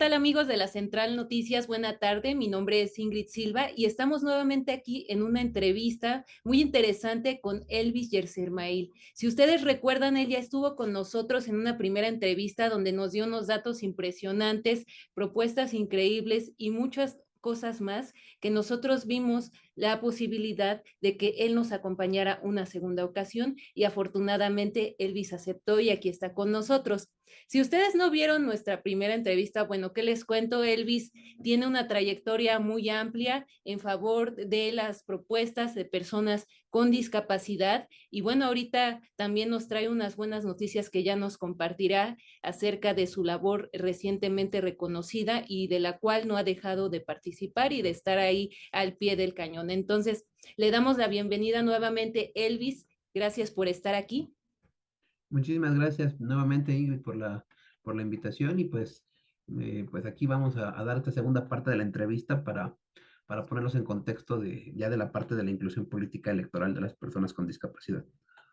tal amigos de la Central Noticias? Buena tarde, mi nombre es Ingrid Silva y estamos nuevamente aquí en una entrevista muy interesante con Elvis Yersermail. Si ustedes recuerdan, ella estuvo con nosotros en una primera entrevista donde nos dio unos datos impresionantes, propuestas increíbles y muchas cosas más que nosotros vimos la posibilidad de que él nos acompañara una segunda ocasión y afortunadamente Elvis aceptó y aquí está con nosotros. Si ustedes no vieron nuestra primera entrevista, bueno, ¿qué les cuento? Elvis tiene una trayectoria muy amplia en favor de las propuestas de personas con discapacidad y bueno, ahorita también nos trae unas buenas noticias que ya nos compartirá acerca de su labor recientemente reconocida y de la cual no ha dejado de participar y de estar ahí al pie del cañón. Entonces, le damos la bienvenida nuevamente, Elvis. Gracias por estar aquí. Muchísimas gracias nuevamente, Ingrid, por la invitación y pues aquí vamos a dar esta segunda parte de la entrevista para ponerlos en contexto ya de la parte de la inclusión política electoral de las personas con discapacidad.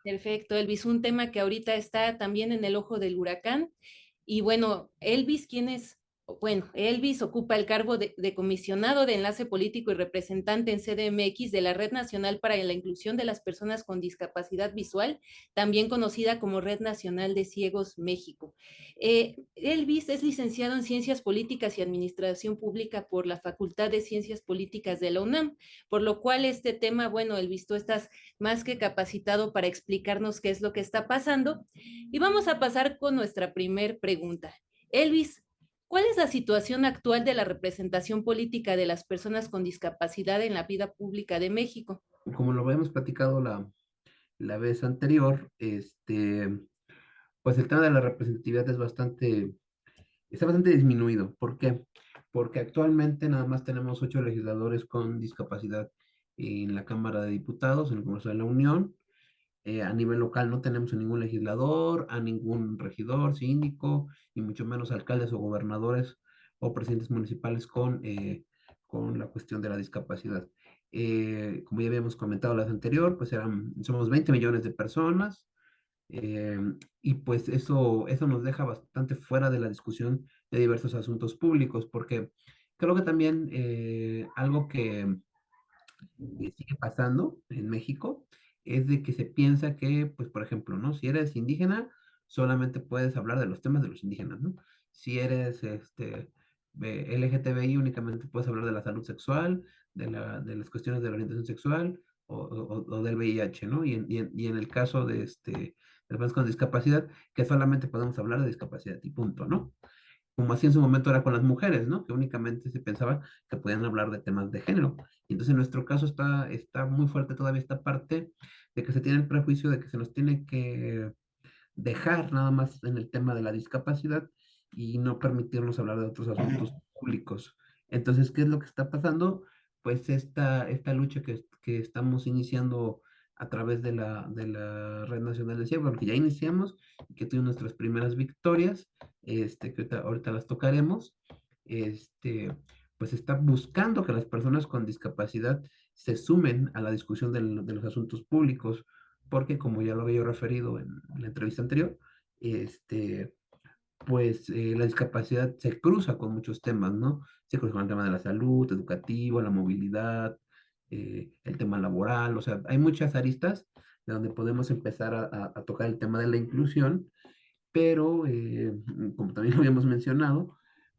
Perfecto, Elvis, un tema que ahorita está también en el ojo del huracán. Y bueno, Elvis, ¿quién es? Bueno, Elvis ocupa el cargo de comisionado de enlace político y representante en CDMX de la Red Nacional para la Inclusión de las Personas con Discapacidad Visual, también conocida como Red Nacional de Ciegos México. Elvis es licenciado en Ciencias Políticas y Administración Pública por la Facultad de Ciencias Políticas de la UNAM, por lo cual este tema, bueno, Elvis, tú estás más que capacitado para explicarnos qué es lo que está pasando. Y vamos a pasar con nuestra primer pregunta. Elvis, ¿cuál es la situación actual de la representación política de las personas con discapacidad en la vida pública de México? Como lo habíamos platicado la vez anterior, pues el tema de la representatividad está bastante disminuido. ¿Por qué? Porque actualmente nada más tenemos 8 legisladores con discapacidad en la Cámara de Diputados, en el Congreso de la Unión. A nivel local no tenemos a ningún legislador, a ningún regidor, síndico, y mucho menos alcaldes o gobernadores o presidentes municipales con la cuestión de la discapacidad. Como ya habíamos comentado la vez anterior, pues somos 20 millones de personas, eh, y pues eso nos deja bastante fuera de la discusión de diversos asuntos públicos, porque creo que también algo que sigue pasando en México es de que se piensa que, pues, por ejemplo, ¿no? Si eres indígena, solamente puedes hablar de los temas de los indígenas, ¿no? Si eres LGTBI, únicamente puedes hablar de la salud sexual, de las cuestiones de la orientación sexual o del VIH, ¿no? Y en el caso de las personas con discapacidad, que solamente podemos hablar de discapacidad y punto, ¿no? Como así en su momento era con las mujeres, ¿no? Que únicamente se pensaba que podían hablar de temas de género. Y entonces en nuestro caso está muy fuerte todavía esta parte de que se tiene el prejuicio de que se nos tiene que dejar nada más en el tema de la discapacidad y no permitirnos hablar de otros asuntos públicos. Entonces, ¿qué es lo que está pasando? Pues esta lucha que estamos iniciando a través de la Red Nacional de Ciegos, bueno, que ya iniciamos, que tuvimos nuestras primeras victorias, que ahorita las tocaremos, este, pues está buscando que las personas con discapacidad se sumen a la discusión de los asuntos públicos, porque como ya lo había yo referido en la entrevista anterior, este, pues la discapacidad se cruza con muchos temas, ¿no? Se cruza con el tema de la salud, educativo, la movilidad, el tema laboral, o sea, hay muchas aristas de donde podemos empezar a tocar el tema de la inclusión, pero como también lo habíamos mencionado,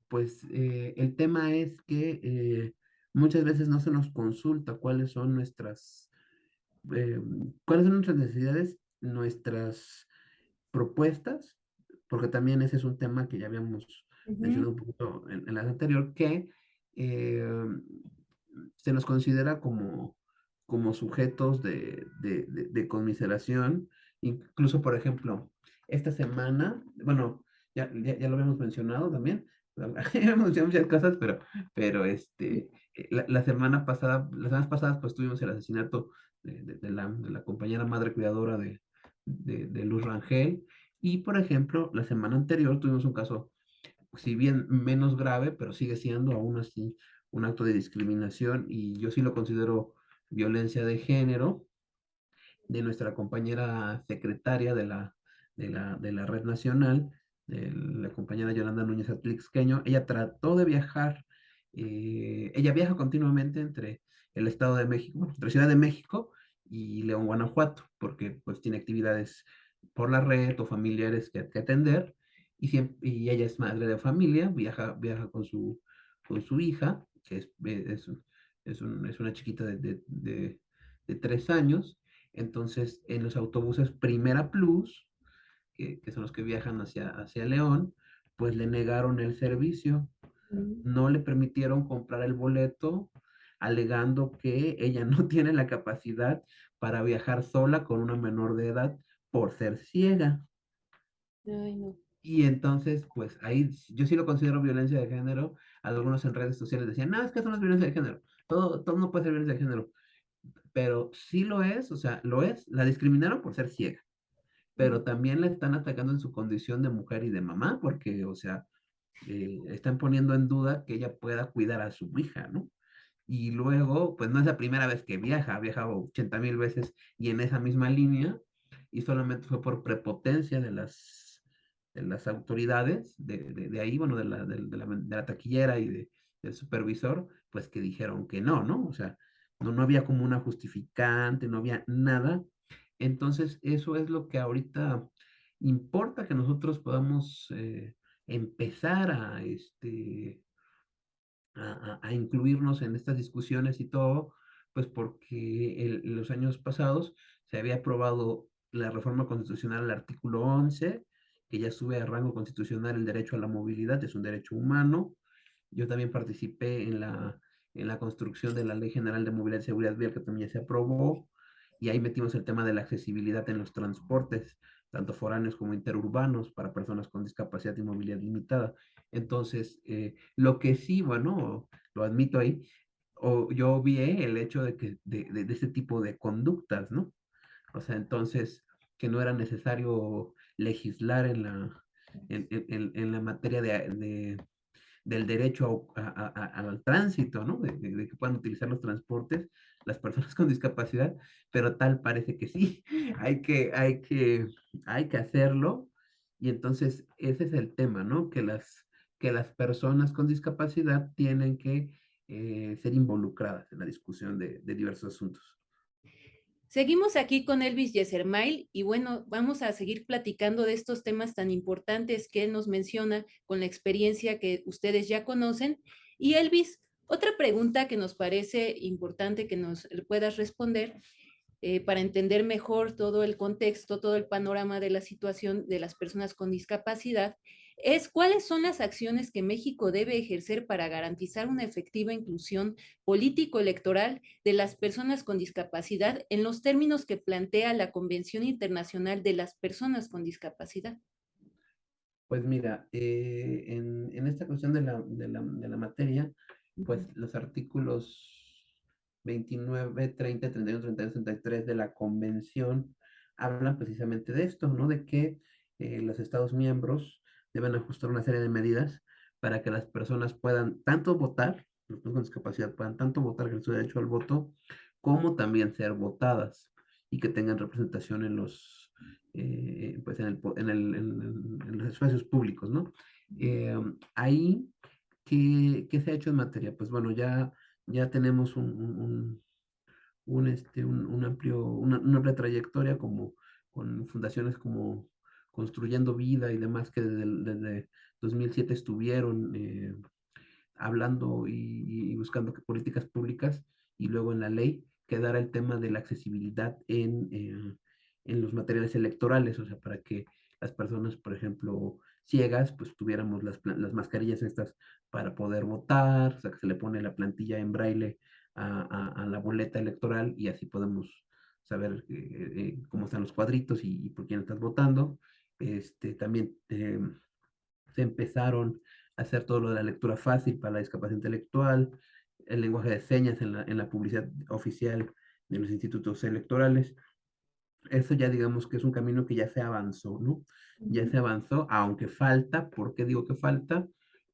pues el tema es que muchas veces no se nos consulta eh, cuáles son nuestras necesidades, nuestras propuestas, porque también ese es un tema que ya habíamos Uh -huh. mencionado un poquito en la anterior, que eh, se nos considera como sujetos de conmiseración. Incluso, por ejemplo, esta semana, bueno, ya lo habíamos mencionado también, hemos mencionado muchas cosas, las semanas pasadas, pues tuvimos el asesinato de la compañera madre cuidadora de Luz Rangel. Y, por ejemplo, la semana anterior tuvimos un caso, si bien menos grave, pero sigue siendo aún así un acto de discriminación, y yo sí lo considero violencia de género, de nuestra compañera secretaria de la Red Nacional la compañera Yolanda Núñez Atlixqueño, ella trató de viajar, ella viaja continuamente entre el Estado de México, bueno, entre Ciudad de México y León, Guanajuato, porque pues tiene actividades por la red o familiares que atender, y ella es madre de familia, viaja con su hija, que es una chiquita de 3 años. Entonces en los autobuses Primera Plus, que son los que viajan hacia León, pues le negaron el servicio, Mm. no le permitieron comprar el boleto, alegando que ella no tiene la capacidad para viajar sola con una menor de edad por ser ciega. Ay, no. Y entonces, pues ahí yo sí lo considero violencia de género. Algunos en redes sociales decían, no, es que eso no es violencia de género. Todo no puede ser violencia de género. Pero sí lo es, o sea, lo es. La discriminaron por ser ciega, pero también la están atacando en su condición de mujer y de mamá, porque, o sea, están poniendo en duda que ella pueda cuidar a su hija, ¿no? Y luego, pues no es la primera vez que viaja, ha viajado 80,000 veces y en esa misma línea, y solamente fue por prepotencia de las autoridades de ahí, bueno, de la taquillera y del supervisor, pues que dijeron que no, ¿no? O sea, no había como una justificante, no había nada. Entonces, eso es lo que ahorita importa, que nosotros podamos empezar a incluirnos en estas discusiones y todo, pues porque en los años pasados se había aprobado la reforma constitucional al artículo 11, que ya sube a rango constitucional el derecho a la movilidad, es un derecho humano. Yo también participé en la construcción de la Ley General de Movilidad y Seguridad Vial, que también ya se aprobó, y ahí metimos el tema de la accesibilidad en los transportes, tanto foráneos como interurbanos, para personas con discapacidad y movilidad limitada. Entonces, lo que sí, bueno, lo admito ahí, yo vi el hecho de que de ese tipo de conductas, ¿no? O sea, entonces, que no era necesario legislar en la materia del derecho al tránsito, ¿no? De que puedan utilizar los transportes las personas con discapacidad, pero tal parece que sí, hay que, hay que, hay que hacerlo. Y entonces ese es el tema, ¿no? Que las personas con discapacidad tienen que ser involucradas en la discusión de diversos asuntos. Seguimos aquí con Elvis Yesermail y bueno, vamos a seguir platicando de estos temas tan importantes que él nos menciona con la experiencia que ustedes ya conocen. Y Elvis, otra pregunta que nos parece importante que nos puedas responder para entender mejor todo el contexto, todo el panorama de la situación de las personas con discapacidad, es cuáles son las acciones que México debe ejercer para garantizar una efectiva inclusión político-electoral de las personas con discapacidad en los términos que plantea la Convención Internacional de las Personas con Discapacidad. Pues mira, en esta cuestión de la materia, pues Ujú. los artículos 29, 30, 31, 32, 33 de la Convención hablan precisamente de esto, ¿no? De que los Estados miembros deben ajustar una serie de medidas para que las personas puedan tanto votar, las personas con discapacidad puedan tanto votar, que su derecho al voto, como también ser votadas y que tengan representación en pues en los espacios públicos, ¿no? Ahí, ¿qué se ha hecho en materia? Pues bueno, ya tenemos una amplia trayectoria como con fundaciones como Construyendo Vida y demás que desde 2007 estuvieron hablando y buscando políticas públicas y luego en la ley quedara el tema de la accesibilidad en los materiales electorales, o sea, para que las personas, por ejemplo, ciegas, pues tuviéramos las mascarillas estas para poder votar, o sea, que se le pone la plantilla en braille a la boleta electoral y así podemos saber cómo están los cuadritos y por quién estás votando. También se empezaron a hacer todo lo de la lectura fácil para la discapacidad intelectual, el lenguaje de señas en la publicidad oficial de los institutos electorales. Eso ya digamos que es un camino que ya se avanzó, ¿no? Ya Ujú. se avanzó, aunque falta. ¿Por qué digo que falta?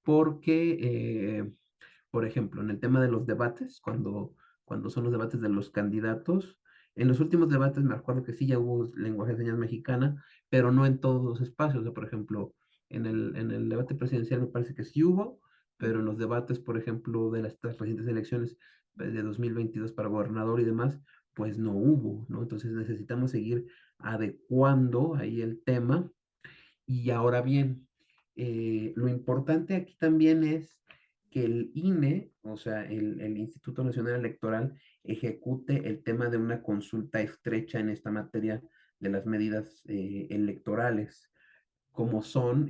Porque, por ejemplo, en el tema de los debates, cuando son los debates de los candidatos, en los últimos debates me acuerdo que sí ya hubo lenguaje de señas mexicana, pero no en todos los espacios. O sea, por ejemplo, en el debate presidencial me parece que sí hubo, pero en los debates, por ejemplo, de estas recientes elecciones de 2022 para gobernador y demás, pues no hubo, ¿no? Entonces necesitamos seguir adecuando ahí el tema. Y ahora bien, lo importante aquí también es que el INE, o sea, el Instituto Nacional Electoral, ejecute el tema de una consulta estrecha en esta materia de las medidas electorales, como son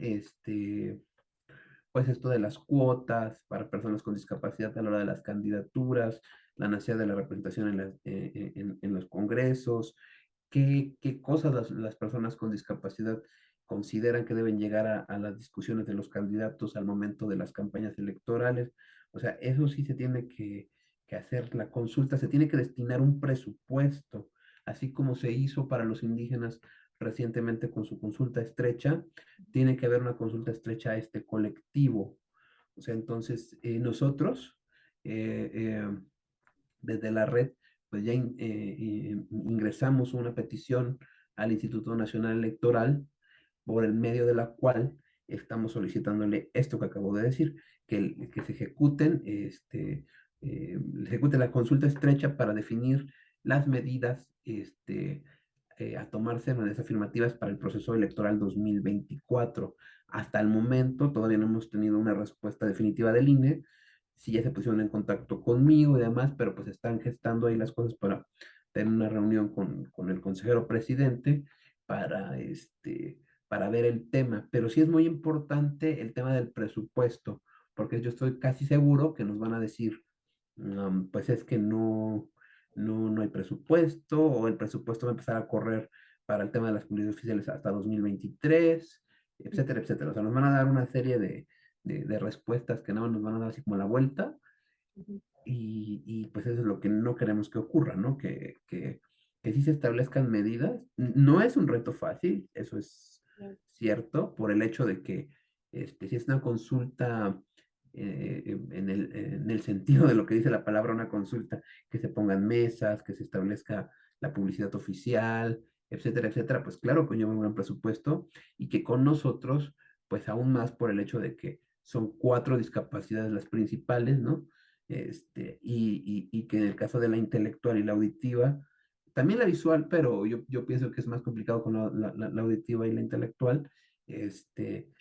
pues esto de las cuotas para personas con discapacidad a la hora de las candidaturas, la necesidad de la representación en los congresos, qué cosas las personas con discapacidad consideran que deben llegar a las discusiones de los candidatos al momento de las campañas electorales. O sea, eso sí se tiene que hacer la consulta, se tiene que destinar un presupuesto, así como se hizo para los indígenas recientemente con su consulta estrecha, tiene que haber una consulta estrecha a este colectivo. O sea, entonces nosotros, eh, eh, desde la red, pues ya ingresamos una petición al Instituto Nacional Electoral por el medio de la cual estamos solicitándole esto que acabo de decir, que se ejecute la consulta estrecha para definir las medidas a tomarse en medidas afirmativas para el proceso electoral 2024. Hasta el momento todavía no hemos tenido una respuesta definitiva del INE, sí ya se pusieron en contacto conmigo y demás, pero pues están gestando ahí las cosas para tener una reunión con el consejero presidente para, para ver el tema. Pero sí es muy importante el tema del presupuesto, porque yo estoy casi seguro que nos van a decir, pues es que no hay presupuesto, o el presupuesto va a empezar a correr para el tema de las comunidades oficiales hasta 2023, etcétera, etcétera. O sea, nos van a dar una serie de respuestas que no nos van a dar así como la vuelta, Ujú. y pues eso es lo que no queremos que ocurra, ¿no? Que sí se establezcan medidas. No es un reto fácil, eso es Claro. cierto, por el hecho de que si es una consulta en el sentido de lo que dice la palabra una consulta, que se pongan mesas, que se establezca la publicidad oficial, etcétera, etcétera, pues claro, conlleva un gran presupuesto y que con nosotros, pues aún más por el hecho de que son cuatro discapacidades las principales, ¿no? Y que en el caso de la intelectual y la auditiva, también la visual, pero yo pienso que es más complicado con la auditiva y la intelectual,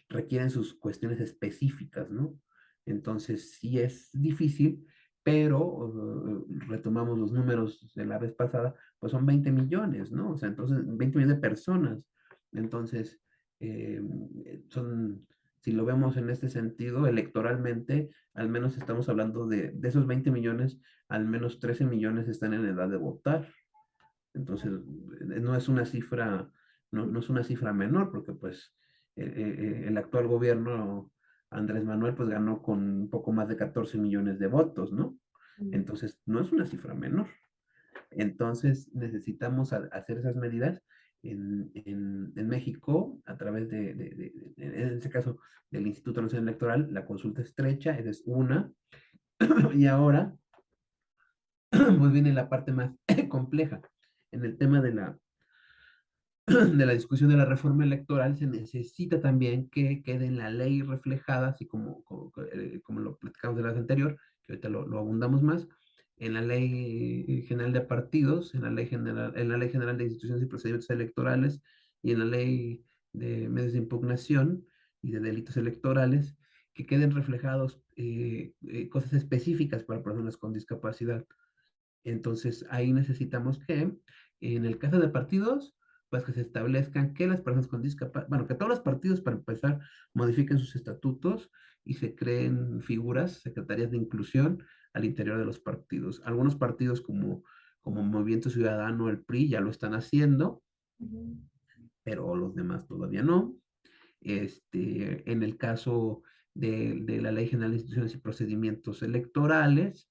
requieren sus cuestiones específicas, ¿no? Entonces, sí es difícil, pero retomamos los números de la vez pasada, pues son 20 millones, ¿no? O sea, entonces, 20 millones de personas. Entonces, eh, son, si lo vemos en este sentido, electoralmente, al menos estamos hablando de esos 20 millones, al menos 13 millones están en edad de votar. Entonces, no es una cifra, no es una cifra menor, porque pues el actual gobierno, Andrés Manuel, pues ganó con un poco más de 14 millones de votos, ¿no? Mm. Entonces, no es una cifra menor. Entonces, necesitamos hacer esas medidas en México a través en este caso, del Instituto Nacional Electoral, la consulta estrecha, esa es una. Y ahora, pues viene la parte más compleja. En el tema de la discusión de la reforma electoral, se necesita también que quede en la ley reflejada, así como lo platicamos de la vez anterior, que ahorita lo abundamos más, en la Ley General de Partidos, en la Ley General de Instituciones y Procedimientos Electorales y en la Ley de Medios de Impugnación y de Delitos Electorales, que queden reflejados cosas específicas para personas con discapacidad. Entonces, ahí necesitamos que, en el caso de partidos, pues que se establezcan que las personas con discapacidad, bueno, que todos los partidos, para empezar, modifiquen sus estatutos y se creen figuras, secretarías de inclusión al interior de los partidos. Algunos partidos como Movimiento Ciudadano, el PRI, ya lo están haciendo, Ujú. pero los demás todavía no. En el caso de la Ley General de Instituciones y Procedimientos Electorales,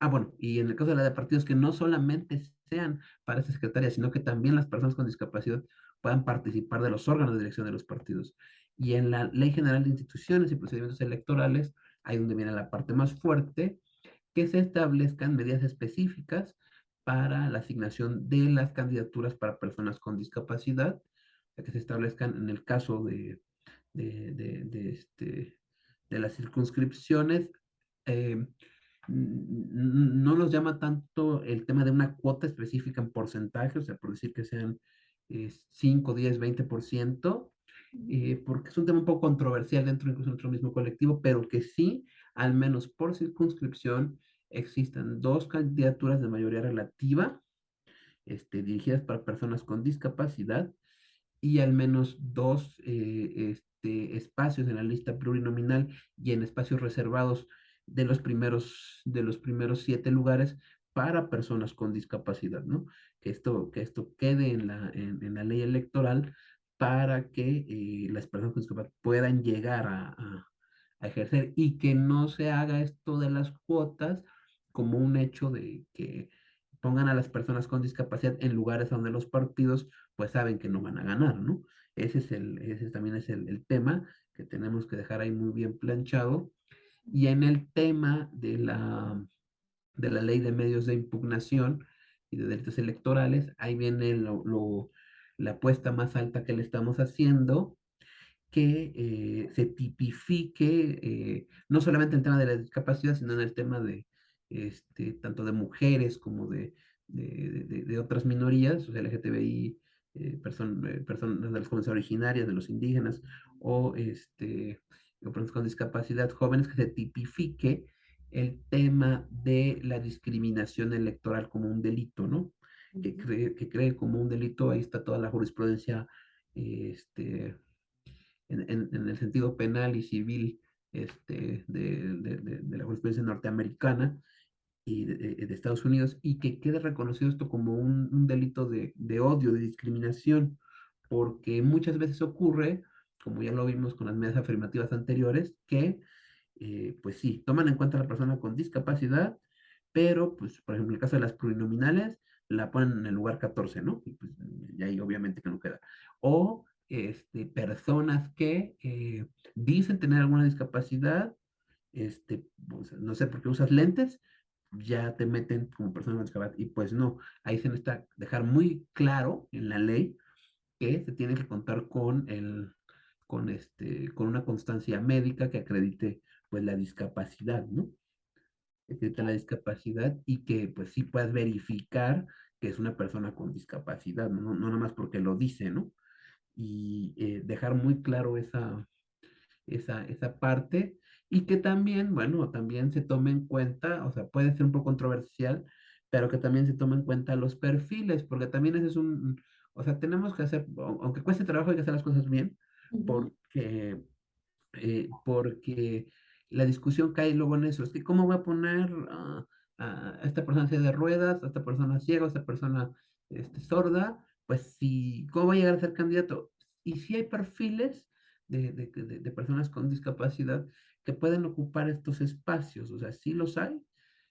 bueno, y en el caso de la de partidos, que no solamente sean para esta secretaria, sino que también las personas con discapacidad puedan participar de los órganos de dirección de los partidos. Y en la Ley General de Instituciones y Procedimientos Electorales, ahí donde viene la parte más fuerte, que se establezcan medidas específicas para la asignación de las candidaturas para personas con discapacidad, que se establezcan en el caso de las circunscripciones. eh, no nos llama tanto el tema de una cuota específica en porcentaje, o sea, por decir que sean 5, 10, 20%, porque es un tema un poco controversial dentro incluso de nuestro mismo colectivo, pero que sí, al menos por circunscripción, existen dos candidaturas de mayoría relativa, dirigidas para personas con discapacidad, y al menos dos espacios en la lista plurinominal y en espacios reservados de los primeros 7 lugares para personas con discapacidad, ¿no? Que esto quede en la ley electoral para que las personas con discapacidad puedan llegar a ejercer, y que no se haga esto de las cuotas como un hecho de que pongan a las personas con discapacidad en lugares donde los partidos pues saben que no van a ganar, ¿no? Ese también es el tema que tenemos que dejar ahí muy bien planchado. Y en el tema de la ley de medios de impugnación y de derechos electorales, ahí viene la apuesta más alta que le estamos haciendo, que se tipifique, no solamente en el tema de la discapacidad, sino en el tema de tanto de mujeres como de otras minorías, o sea, LGTBI, personas de las comunidades originarias, de los indígenas, o, o personas con discapacidad, jóvenes, que se tipifique el tema de la discriminación electoral como un delito, ¿no? Ujú. Que cree como un delito. Ahí está toda la jurisprudencia, este, en el sentido penal y civil, de la jurisprudencia norteamericana y de Estados Unidos, y que quede reconocido esto como un delito de odio, de discriminación, porque muchas veces ocurre, como ya lo vimos con las medidas afirmativas anteriores, que pues sí, toman en cuenta a la persona con discapacidad, pero pues, por ejemplo, en el caso de las plurinominales, la ponen en el lugar 14, ¿no? Y pues, y ahí obviamente que no queda. O personas que dicen tener alguna discapacidad, pues, no sé por qué usas lentes, ya te meten como persona con discapacidad. Y pues no, ahí se necesita dejar muy claro en la ley que se tiene que contar con una constancia médica que acredite pues la discapacidad, ¿no? Que acredite la discapacidad, y que pues sí puedas verificar que es una persona con discapacidad, no, no nada más porque lo dice, ¿no? Y dejar muy claro esa parte, y que también, bueno, también se tome en cuenta, o sea, puede ser un poco controversial, pero que también se tome en cuenta los perfiles, porque también ese es o sea, tenemos que hacer, aunque cueste trabajo, hay que hacer las cosas bien, Ujú. porque la discusión cae luego en eso, es que cómo voy a poner a esta persona en silla de ruedas, a esta persona ciega, a esta persona sorda, pues si, ¿cómo va a llegar a ser candidato? Y si hay perfiles de personas con discapacidad que pueden ocupar estos espacios, o sea, sí los hay,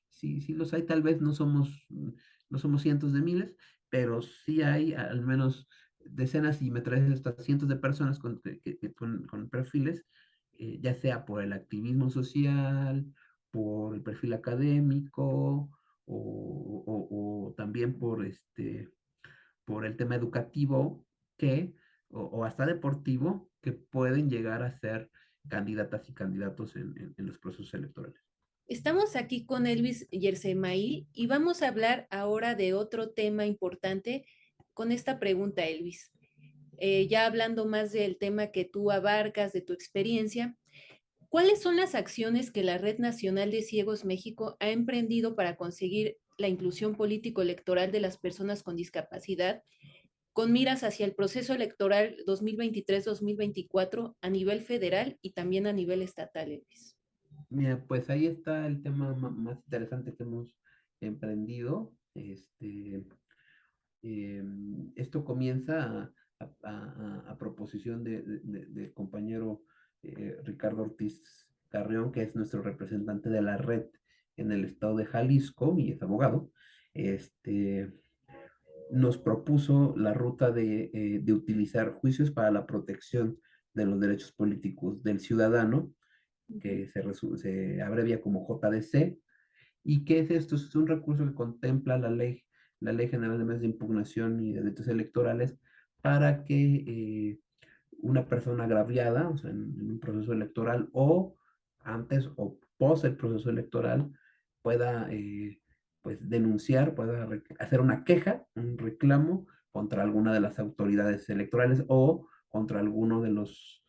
sí los hay, tal vez no somos cientos de miles, pero sí hay al menos decenas, y me traes hasta cientos de personas con perfiles, ya sea por el activismo social, por el perfil académico, o también por el tema educativo, que, o hasta deportivo, que pueden llegar a ser candidatas y candidatos en los procesos electorales. Estamos aquí con Elvis Yersemail y vamos a hablar ahora de otro tema importante con esta pregunta, Elvis. Ya hablando más del tema que tú abarcas, de tu experiencia, ¿cuáles son las acciones que la Red Nacional de Ciegos México ha emprendido para conseguir la inclusión político-electoral de las personas con discapacidad, con miras hacia el proceso electoral 2023-2024 a nivel federal y también a nivel estatal, Elvis? Mira, pues ahí está el tema más interesante que hemos emprendido. Esto comienza a proposición del compañero Ricardo Ortiz Carrión, que es nuestro representante de la red en el estado de Jalisco y es abogado. Este, Nos propuso la ruta de utilizar juicios para la protección de los derechos políticos del ciudadano, Ujú. que se abrevia como JDC. ¿Y qué es esto? Es un recurso que contempla la Ley General de Medios de Impugnación y de Derechos Electorales, para que una persona agraviada, o sea, en un proceso electoral o antes o post el proceso electoral pueda pues denunciar, pueda hacer una queja, un reclamo contra alguna de las autoridades electorales o contra alguno de los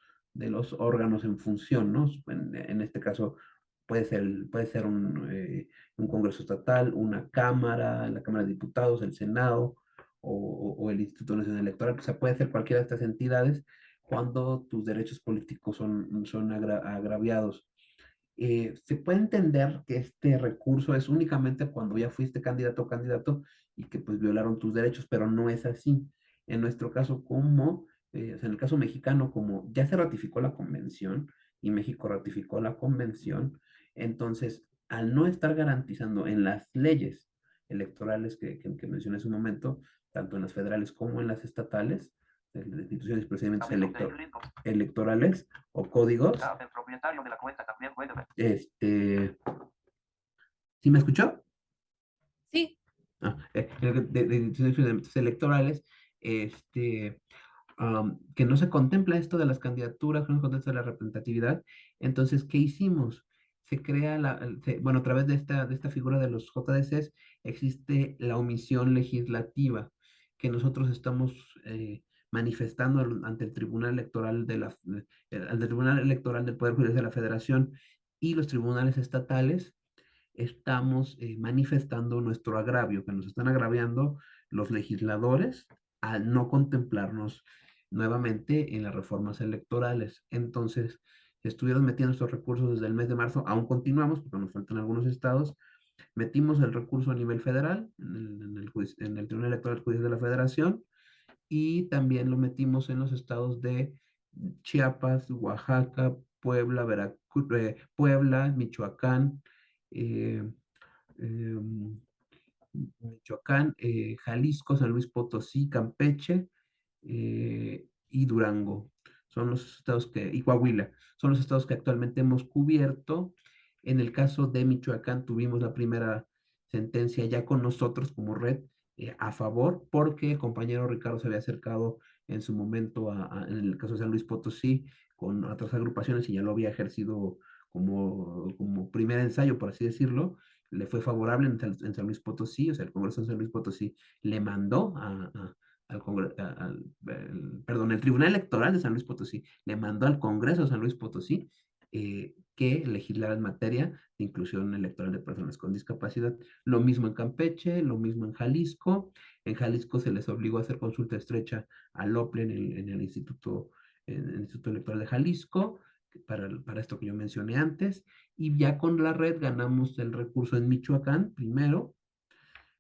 órganos en función, ¿no? En este caso puede ser un Congreso estatal, una Cámara, la Cámara de Diputados, el Senado o el Instituto Nacional Electoral, o sea, puede ser cualquiera de estas entidades cuando tus derechos políticos son agraviados. Se puede entender que este recurso es únicamente cuando ya fuiste candidato o candidato y que pues violaron tus derechos, pero no es así. En nuestro caso, o sea, en el caso mexicano, como ya se ratificó la convención y México ratificó la convención, entonces al no estar garantizando en las leyes electorales que mencioné hace un momento, tanto en las federales como en las estatales, de instituciones y procedimientos electorales o códigos, el propietario de la cuenta también puede ver. ¿Sí me escuchó? Sí, De instituciones electorales, que no se contempla esto de las candidaturas, que no se contempla la representatividad. Entonces, ¿qué hicimos? Se crea bueno, a través de esta figura de los JDCs existe la omisión legislativa que nosotros estamos manifestando ante el Tribunal Electoral ante el Tribunal Electoral del Poder Judicial de la Federación y los tribunales estatales. Estamos manifestando nuestro agravio, que nos están agraviando los legisladores al no contemplarnos nuevamente en las reformas electorales. Entonces, estuvieron metiendo estos recursos desde el mes de marzo, aún continuamos porque nos faltan algunos estados. Metimos el recurso a nivel federal en el Tribunal Electoral Judicial de la Federación y también lo metimos en los estados de Chiapas, Oaxaca, Puebla, Veracruz, Puebla, Michoacán, eh, eh, Michoacán, Jalisco, San Luis Potosí, Campeche y Durango. Son los estados y Coahuila, son los estados que actualmente hemos cubierto. En el caso de Michoacán tuvimos la primera sentencia ya con nosotros como red a favor, porque el compañero Ricardo se había acercado en su momento en el caso de San Luis Potosí con otras agrupaciones y ya lo había ejercido como primer ensayo, por así decirlo. Le fue favorable en San Luis Potosí, o sea, el Congreso de San Luis Potosí le mandó al Congreso, perdón, el Tribunal Electoral de San Luis Potosí le mandó al Congreso de San Luis Potosí que legislara en materia de inclusión electoral de personas con discapacidad. Lo mismo en Campeche, lo mismo en Jalisco. En Jalisco se les obligó a hacer consulta estrecha al OPLE en el Instituto Electoral de Jalisco, para esto que yo mencioné antes, y ya con la red ganamos el recurso en Michoacán primero.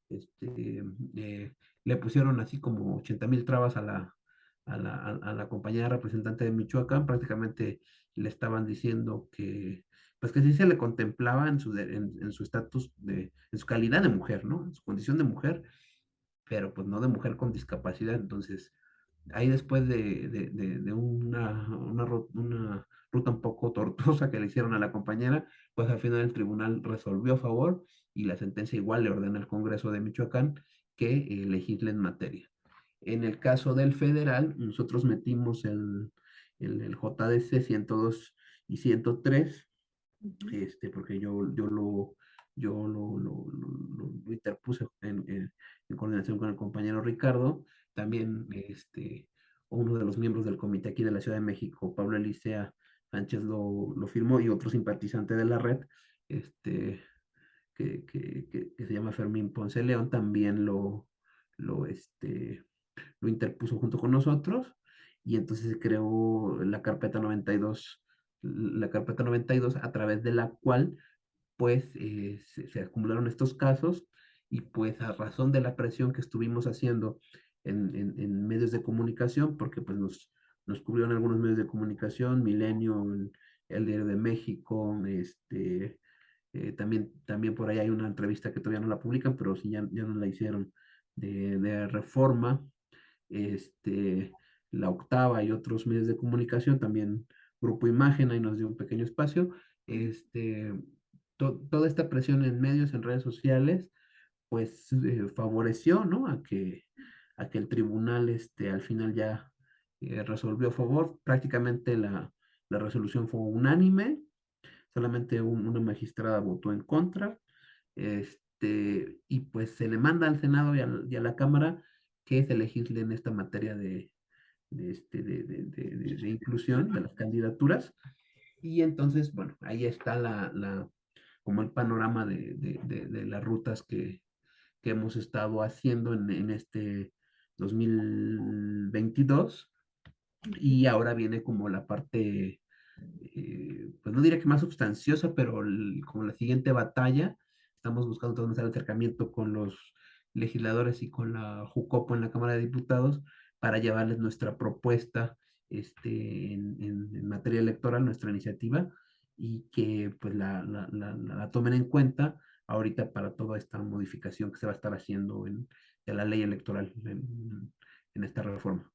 este, Le pusieron así como 80,000 trabas a la compañera representante de Michoacán, prácticamente le estaban diciendo que, pues que sí se le contemplaba en su estatus, en su calidad de mujer, ¿no? En su condición de mujer, pero pues no de mujer con discapacidad. Entonces, ahí después de una ruta un poco tortuosa que le hicieron a la compañera, pues al final el tribunal resolvió a favor y la sentencia igual le ordena al Congreso de Michoacán que legisle en materia. En el caso del federal, nosotros metimos el JDC 102 y 103, porque yo lo interpuse en coordinación con el compañero Ricardo. También uno de los miembros del comité aquí de la Ciudad de México, Pablo Elisea Sánchez, lo firmó y otro simpatizante de la red, este, que se llama Fermín Ponce León, también lo interpuso junto con nosotros y entonces se creó la carpeta 92 a través de la cual pues se acumularon estos casos y pues a razón de la presión que estuvimos haciendo en medios de comunicación, porque pues nos cubrieron algunos medios de comunicación, Milenio, el Diario de México, también por ahí hay una entrevista que todavía no la publican, pero sí ya no la hicieron, de Reforma, este, La Octava y otros medios de comunicación, también Grupo Imagen, ahí nos dio un pequeño espacio. este, Toda esta presión en medios, en redes sociales, pues favoreció, ¿no? A que el tribunal al final resolvió a favor. Prácticamente la resolución fue unánime, solamente una magistrada votó en contra. Y pues se le manda al Senado y a la Cámara que se legisle en esta materia de inclusión de las candidaturas. Y entonces, bueno, ahí está como el panorama de las rutas que hemos estado haciendo en este 2022. Y ahora viene como la parte, pues no diría que más sustanciosa, pero como la siguiente batalla. Estamos buscando entonces el acercamiento con los legisladores y con la JUCOPO en la Cámara de Diputados para llevarles nuestra propuesta en materia electoral, nuestra iniciativa, y que pues la tomen en cuenta ahorita para toda esta modificación que se va a estar haciendo de la ley electoral en esta reforma.